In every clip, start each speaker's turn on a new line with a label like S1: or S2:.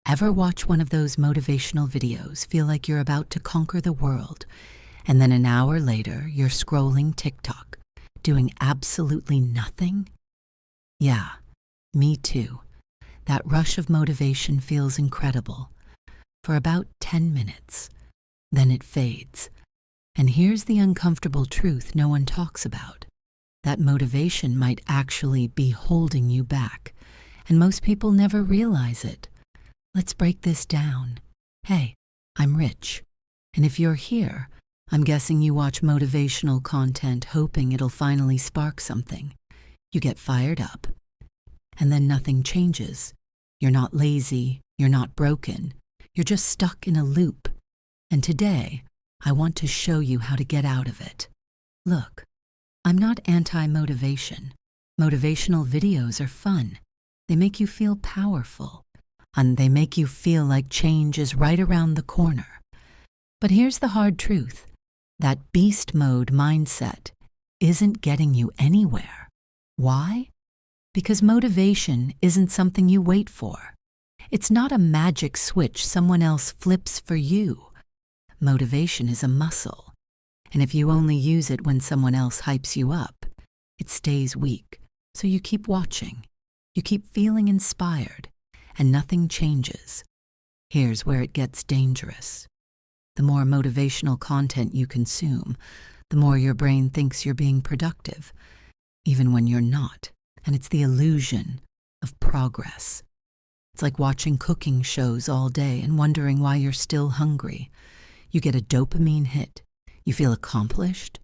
S1: Ever watch one of those motivational videos, feel like you're about to conquer the world, and then an hour later you're scrolling TikTok, doing absolutely nothing? Yeah, me too. That rush of motivation feels incredible for about 10 minutes. Then it fades. And here's the uncomfortable truth no one talks about. That motivation might actually be holding you back, and most people never realize it. Let's break this down. Hey, I'm Rich, and if you're here, I'm guessing you watch motivational content hoping it'll finally spark something. You get fired up, and then nothing changes. You're not lazy, you're not broken, you're just stuck in a loop. And today, I want to show you how to get out of it. Look, I'm not anti-motivation. Motivational videos are fun. They make you feel powerful, and they make you feel like change is right around the corner. But here's the hard truth. That beast mode mindset isn't getting you anywhere. Why? Because motivation isn't something you wait for. It's not a magic switch someone else flips for you. Motivation is a muscle, and if you only use it when someone else hypes you up, it stays weak. So you keep watching, you keep feeling inspired, and nothing changes. Here's where it gets dangerous. The more motivational content you consume, the more your brain thinks you're being productive, even when you're not. And it's the illusion of progress. It's like watching cooking shows all day and wondering why you're still hungry. You get a dopamine hit, you feel accomplished,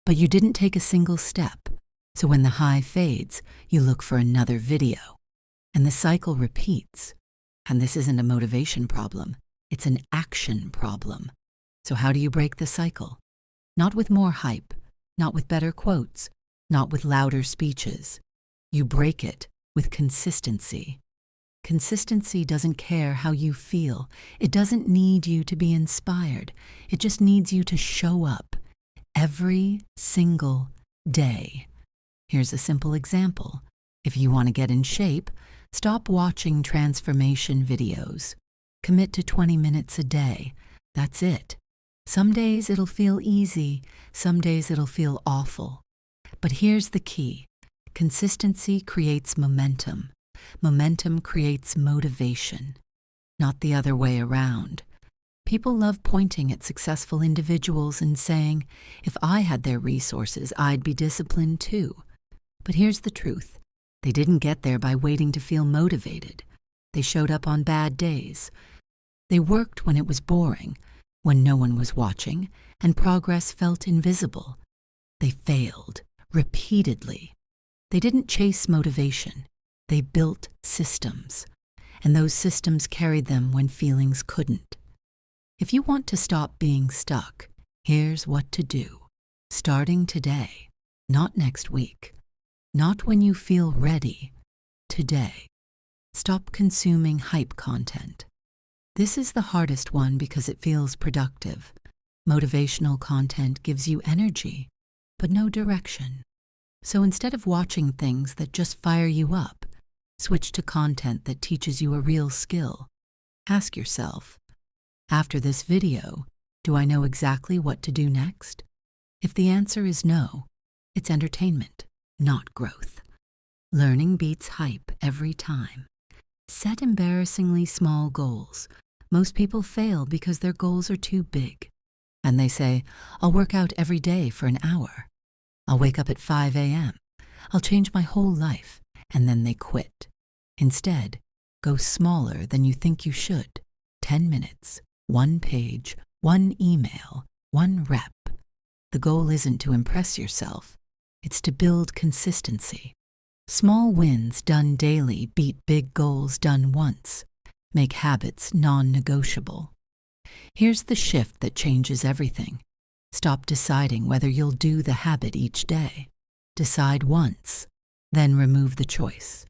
S1: but you didn't take a single step. So when the high fades, you look for another video. And the cycle repeats. And this isn't a motivation problem, it's an action problem. So how do you break the cycle? Not with more hype, not with better quotes, not with louder speeches. You break it with consistency. Consistency doesn't care how you feel. It doesn't need you to be inspired. It just needs you to show up every single day. Here's a simple example. If you want to get in shape, stop watching transformation videos. Commit to 20 minutes a day. That's it. Some days it'll feel easy, some days it'll feel awful. But here's the key. Consistency creates momentum. Momentum creates motivation, not the other way around. People love pointing at successful individuals and saying, if I had their resources, I'd be disciplined too. But here's the truth. They didn't get there by waiting to feel motivated. They showed up on bad days. They worked when it was boring, when no one was watching, and progress felt invisible. They failed repeatedly. They didn't chase motivation. They built systems, and those systems carried them when feelings couldn't. If you want to stop being stuck, here's what to do. Starting today, not next week, not when you feel ready, today. Stop consuming hype content. This is the hardest one because it feels productive. Motivational content gives you energy, but no direction. So instead of watching things that just fire you up, switch to content that teaches you a real skill. Ask yourself, after this video, do I know exactly what to do next? If the answer is no, it's entertainment, not growth. Learning beats hype every time. Set embarrassingly small goals. Most people fail because their goals are too big. And they say, I'll work out every day for an hour. I'll wake up at 5 a.m. I'll change my whole life. And then they quit. Instead, go smaller than you think you should. 10 minutes, 1 page, 1 email, 1 rep. The goal isn't to impress yourself. It's to build consistency. Small wins done daily beat big goals done once. Make habits non-negotiable. Here's the shift that changes everything. Stop deciding whether you'll do the habit each day. Decide once. Then remove the choice.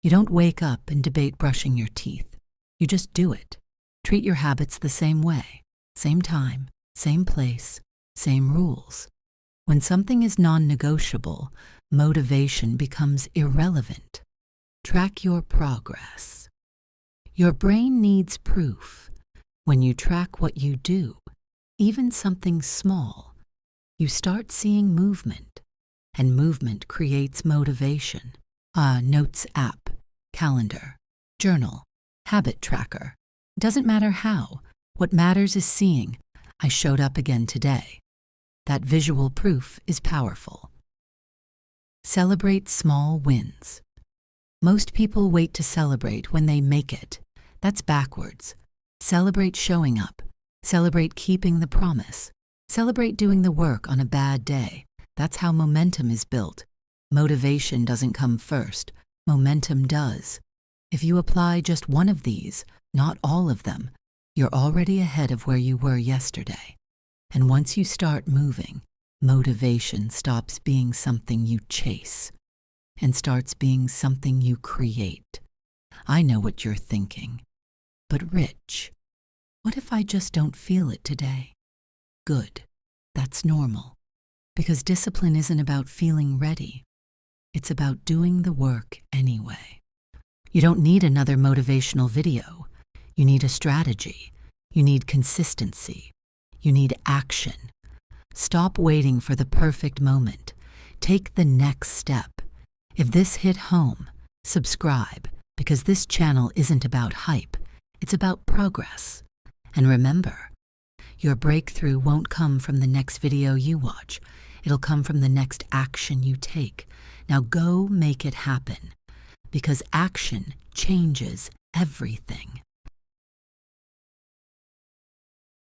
S1: You don't wake up and debate brushing your teeth. You just do it. Treat your habits the same way. Same time, same place, same rules. When something is non-negotiable, motivation becomes irrelevant. Track your progress. Your brain needs proof. When you track what you do, even something small, you start seeing movement, and movement creates motivation. Notes app, calendar, journal, habit tracker. Doesn't matter how. What matters is seeing, I showed up again today. That visual proof is powerful. Celebrate small wins. Most people wait to celebrate when they make it. That's backwards. Celebrate showing up. Celebrate keeping the promise. Celebrate doing the work on a bad day. That's how momentum is built. Motivation doesn't come first. Momentum does. If you apply just one of these, not all of them, you're already ahead of where you were yesterday. And once you start moving, motivation stops being something you chase and starts being something you create. I know what you're thinking. But Rich, what if I just don't feel it today? Good. That's normal. Because discipline isn't about feeling ready. It's about doing the work anyway. You don't need another motivational video. You need a strategy. You need consistency. You need action. Stop waiting for the perfect moment. Take the next step. If this hit home, subscribe, because this channel isn't about hype. It's about progress. And remember, your breakthrough won't come from the next video you watch. It'll come from the next action you take. Now go make it happen, because action changes everything.